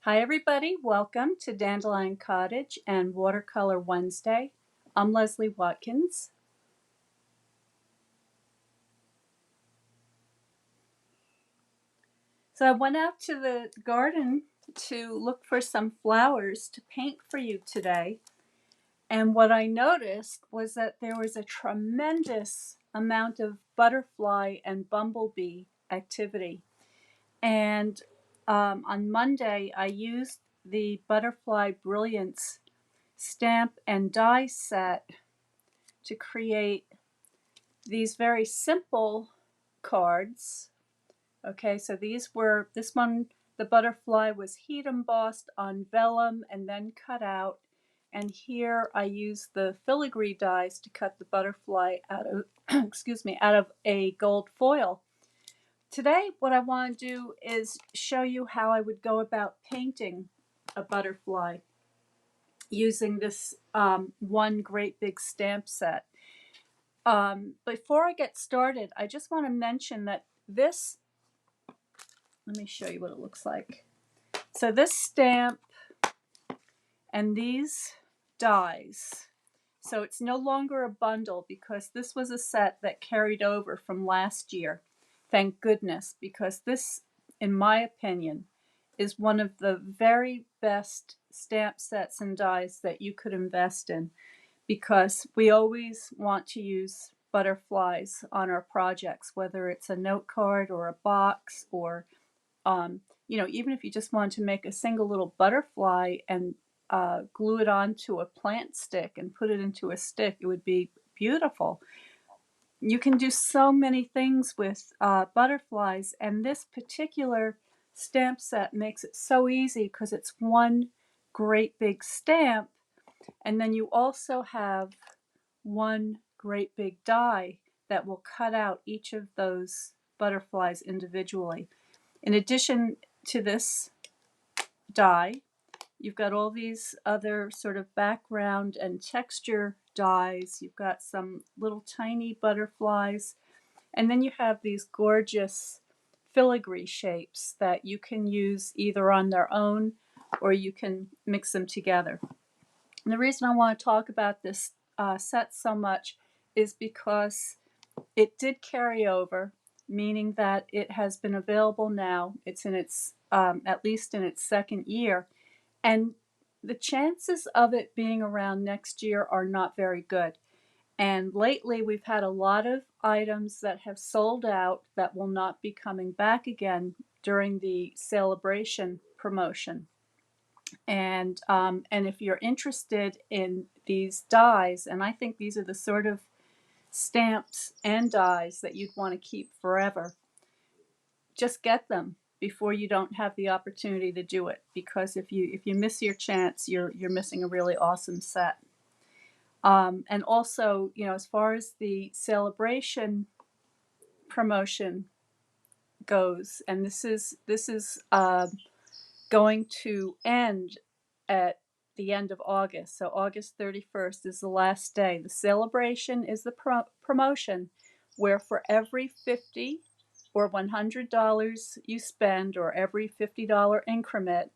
Hi everybody, welcome to Dandelion Cottage and Watercolor Wednesday. I'm Leslie Watkins. So I went out to the garden to look for some flowers to paint for you today. And what I noticed was that there was a tremendous amount of butterfly and bumblebee activity. And on Monday, I used the Butterfly Brilliance stamp and die set to create these very simple cards. Okay, so this one, the butterfly was heat embossed on vellum and then cut out. And here I used the filigree dies to cut the butterfly out of, excuse me, out of a gold foil. Today, what I want to do is show you how I would go about painting a butterfly using this one great big stamp set. Before I get started, I just want to mention that this, let me show you what it looks like. So this stamp and these dies, so it's no longer a bundle because this was a set that carried over from last year. Thank goodness, because this, in my opinion, is one of the very best stamp sets and dies that you could invest in, because we always want to use butterflies on our projects, whether it's a note card or a box, or even if you just want to make a single little butterfly and glue it onto a plant stick and put it into a stick, it would be beautiful. You can do so many things with butterflies, and this particular stamp set makes it so easy because it's one great big stamp, and then you also have one great big die that will cut out each of those butterflies individually. In addition to this die, you've got all these other sort of background and texture dies. You've got some little tiny butterflies, and then you have these gorgeous filigree shapes that you can use either on their own or you can mix them together. And the reason I want to talk about this set so much is because it did carry over, meaning that it has been available now. It's in its, at least in its second year. And the chances of it being around next year are not very good. And lately we've had a lot of items that have sold out that will not be coming back again during the celebration promotion. And if you're interested in these dies, and I think these are the sort of stamps and dies that you'd want to keep forever, just get them before you don't have the opportunity to do it, because if you miss your chance, you're missing a really awesome set. And also, as far as the celebration promotion goes, and this is going to end at the end of August. So August 31st is the last day. The celebration is the promotion where for every $50 or $100 you spend, or every $50 increment,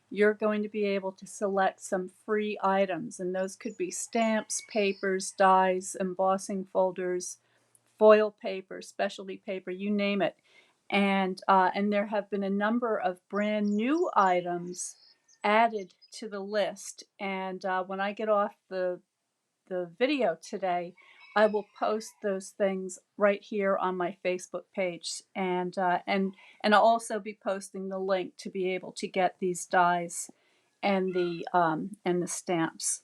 you're going to be able to select some free items. And those could be stamps, papers, dies, embossing folders, foil paper, specialty paper, you name it. And there have been a number of brand new items added to the list. And when I get off the video today, I will post those things right here on my Facebook page, and I'll also be posting the link to be able to get these dies and the stamps.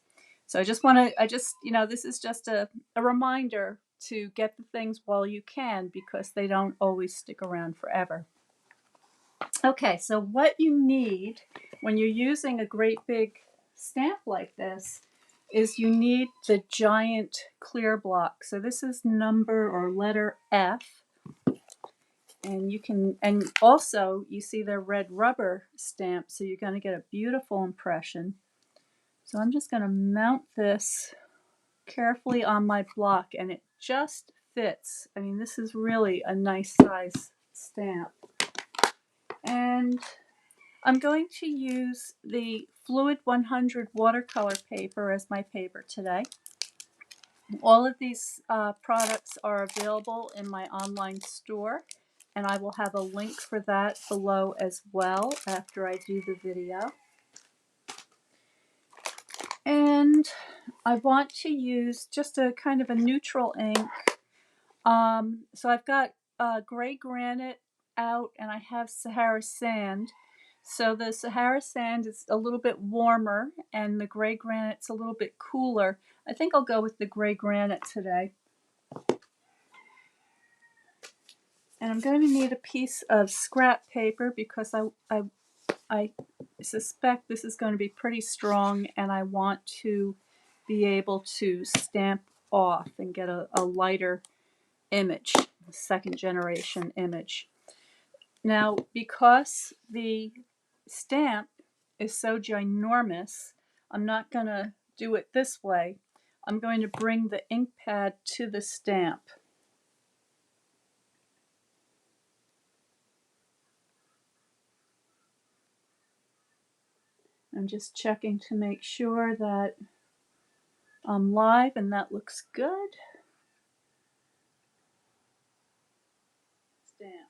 So this is just a reminder to get the things while you can, because they don't always stick around forever. Okay, so what you need when you're using a great big stamp like this is you need the giant clear block. So this is number or letter F. And also you see the red rubber stamp, so you're going to get a beautiful impression. So I'm just going to mount this carefully on my block, and it just fits. I mean, this is really a nice size stamp. And I'm going to use the Fluid 100 watercolor paper as my paper today. All of these products are available in my online store, and I will have a link for that below as well after I do the video. And I want to use just a kind of a neutral ink. So I've got gray granite out, and I have Sahara sand. So the Sahara sand is a little bit warmer, and the gray granite's a little bit cooler. I think I'll go with the gray granite today. And I'm going to need a piece of scrap paper because I suspect this is going to be pretty strong, and I want to be able to stamp off and get a lighter image, a second generation image. Now, because the stamp is so ginormous, I'm not going to do it this way. I'm going to bring the ink pad to the stamp. I'm just checking to make sure that I'm live, and that looks good. Stamp.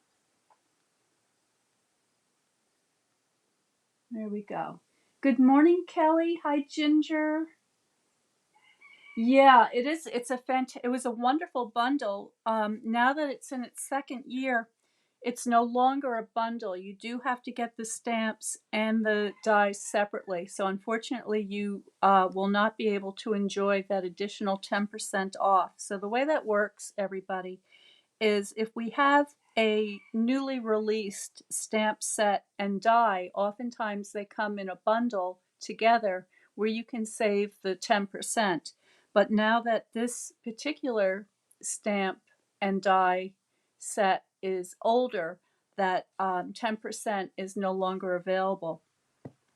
There we go. Good morning, Kelly. Hi, Ginger. Yeah, it is. It was a wonderful bundle. Now that it's in its second year, it's no longer a bundle. You do have to get the stamps and the dies separately. So unfortunately, you will not be able to enjoy that additional 10% off. So the way that works, everybody, is if we have a newly released stamp set and die, oftentimes they come in a bundle together where you can save the 10%. But now that this particular stamp and die set is older, that 10% is no longer available,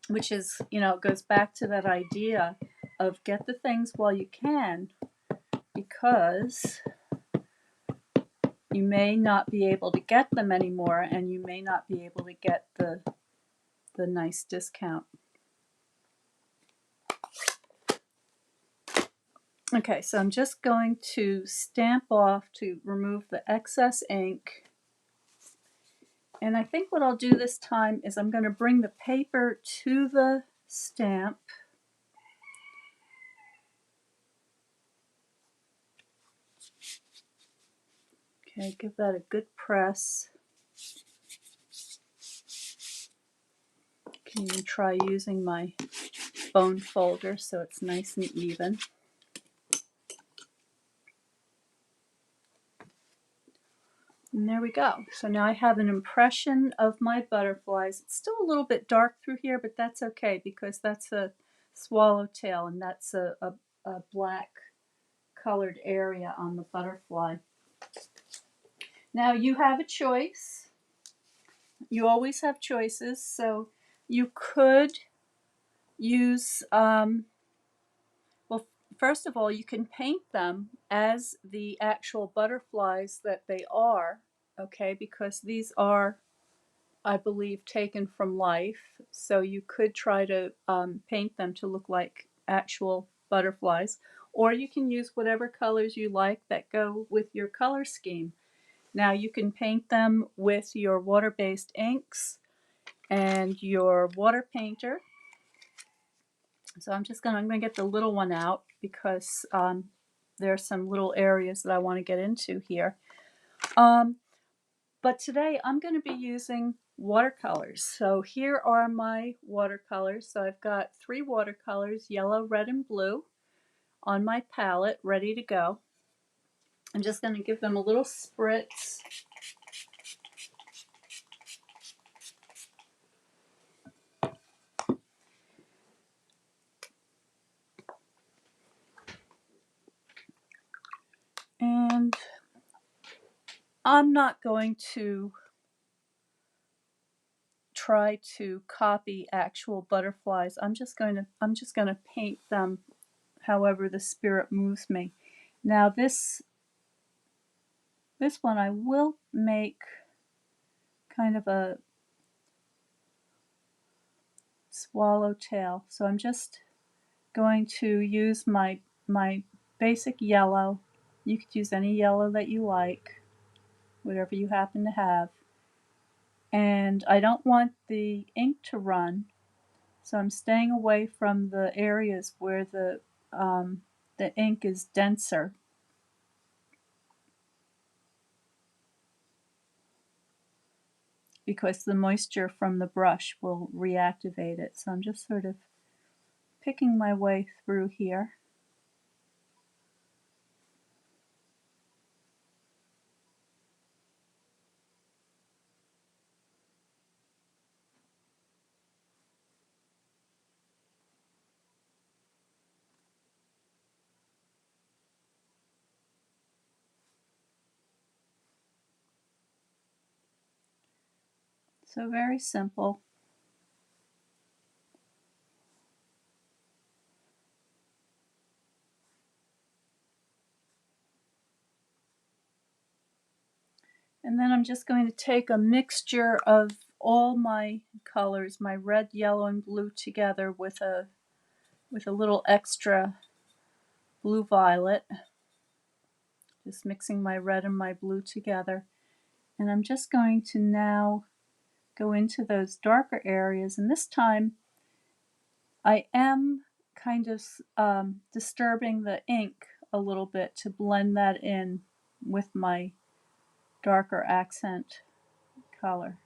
which is, goes back to that idea of get the things while you can, because you may not be able to get them anymore, and you may not be able to get the nice discount. Okay, so I'm just going to stamp off to remove the excess ink. And I think what I'll do this time is I'm going to bring the paper to the stamp. Okay, give that a good press. Can even try using my bone folder so it's nice and even. And there we go. So now I have an impression of my butterflies. It's still a little bit dark through here, but that's okay because that's a swallowtail, and that's a black colored area on the butterfly. Now you have a choice. You always have choices. So you could use, well, first of all, you can paint them as the actual butterflies that they are, okay, because these are, I believe, taken from life. So you could try to paint them to look like actual butterflies, or you can use whatever colors you like that go with your color scheme. Now you can paint them with your water-based inks and your water painter. So I'm going to get the little one out because there are some little areas that I want to get into here. But today I'm going to be using watercolors. So here are my watercolors. So I've got 3 watercolors, yellow, red, and blue, on my palette, ready to go. I'm just going to give them a little spritz. And I'm not going to try to copy actual butterflies. I'm just going to paint them however the spirit moves me. Now this one I will make kind of a swallowtail. So I'm just going to use my basic yellow. You could use any yellow that you like, whatever you happen to have. And I don't want the ink to run, so I'm staying away from the areas where the ink is denser, because the moisture from the brush will reactivate it. So I'm just sort of picking my way through here. So very simple. And then I'm just going to take a mixture of all my colors, my red, yellow, and blue together with a little extra blue violet. Just mixing my red and my blue together. And I'm just going to now go into those darker areas. And this time I am kind of disturbing the ink a little bit to blend that in with my darker accent color.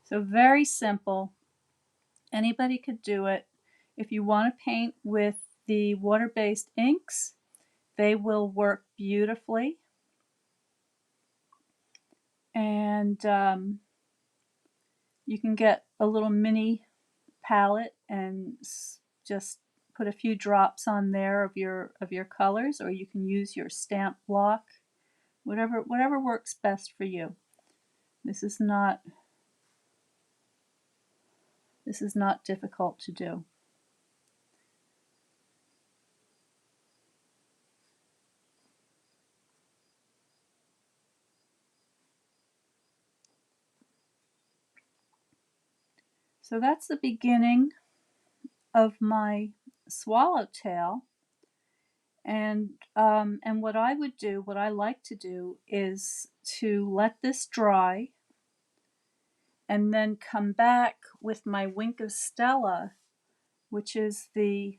So very simple. Anybody could do it. If you want to paint with the water-based inks, they will work beautifully. And you can get a little mini palette and just put a few drops on there of your colors, or you can use your stamp block, whatever works best for you. This is not difficult to do. So that's the beginning of my swallowtail. And what I would do, what I like to do, is to let this dry and then come back with my Wink of Stella, which is the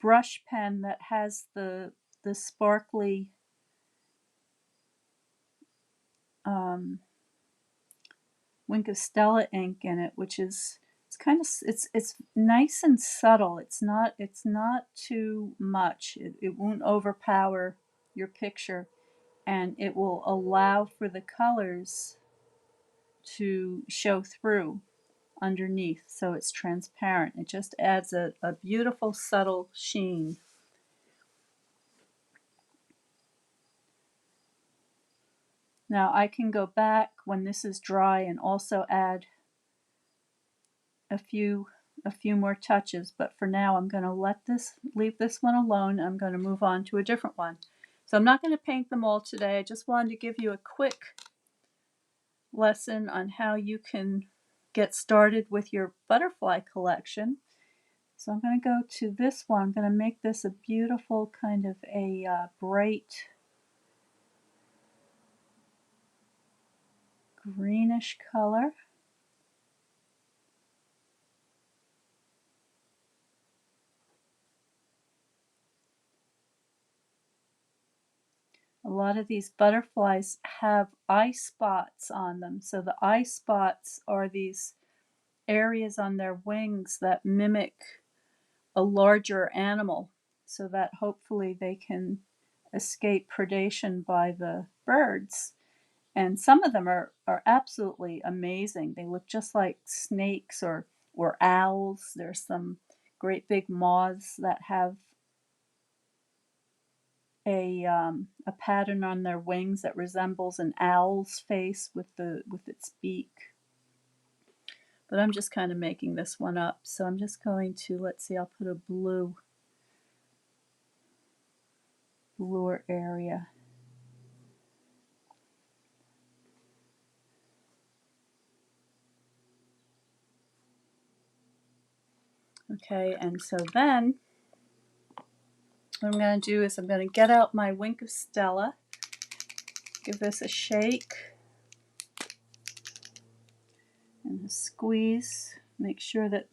brush pen that has the sparkly Wink of Stella ink in it, which is it's nice and subtle. It's not too much. It won't overpower your picture, and it will allow for the colors to show through underneath, so it's transparent. It just adds a beautiful subtle sheen. Now I can go back when this is dry and also add a few more touches, but for now I'm going to leave this one alone. I'm going to move on to a different one. So I'm not going to paint them all today. I just wanted to give you a quick lesson on how you can get started with your butterfly collection. So I'm going to go to this one. I'm going to make this a beautiful kind of a bright greenish color. A lot of these butterflies have eye spots on them. So the eye spots are these areas on their wings that mimic a larger animal, so that hopefully they can escape predation by the birds. And some of them are absolutely amazing. They look just like snakes or owls. There's some great big moths that have a pattern on their wings that resembles an owl's face with its beak. But I'm just kind of making this one up. So I'm just going to, let's see, I'll put a bluer area. Okay, and so then what I'm going to do is I'm going to get out my Wink of Stella, give this a shake and a squeeze. Make sure that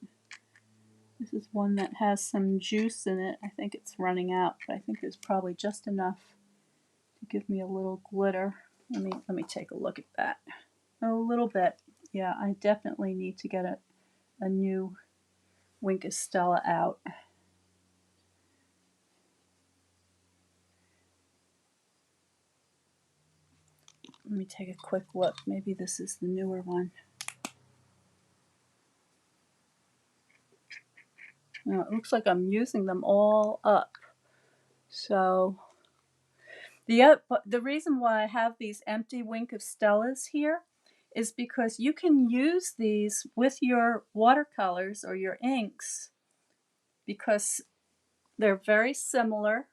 this is one that has some juice in it. I think it's running out, but I think there's probably just enough to give me a little glitter. Let me take a look at that. Oh, a little bit. Yeah, I definitely need to get a new Wink of Stella out. Let me take a quick look. Maybe this is the newer one. No, it looks like I'm using them all up. So the reason why I have these empty Wink of Stellas here is because you can use these with your watercolors or your inks because they're very similar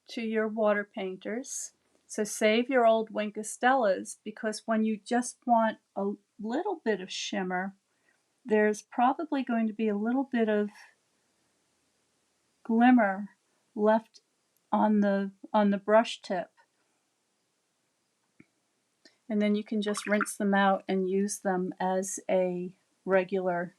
to your water painters. So save your old Wink of Stellas because when you just want a little bit of shimmer, there's probably going to be a little bit of glimmer left on the brush tip. And then you can just rinse them out and use them as a regular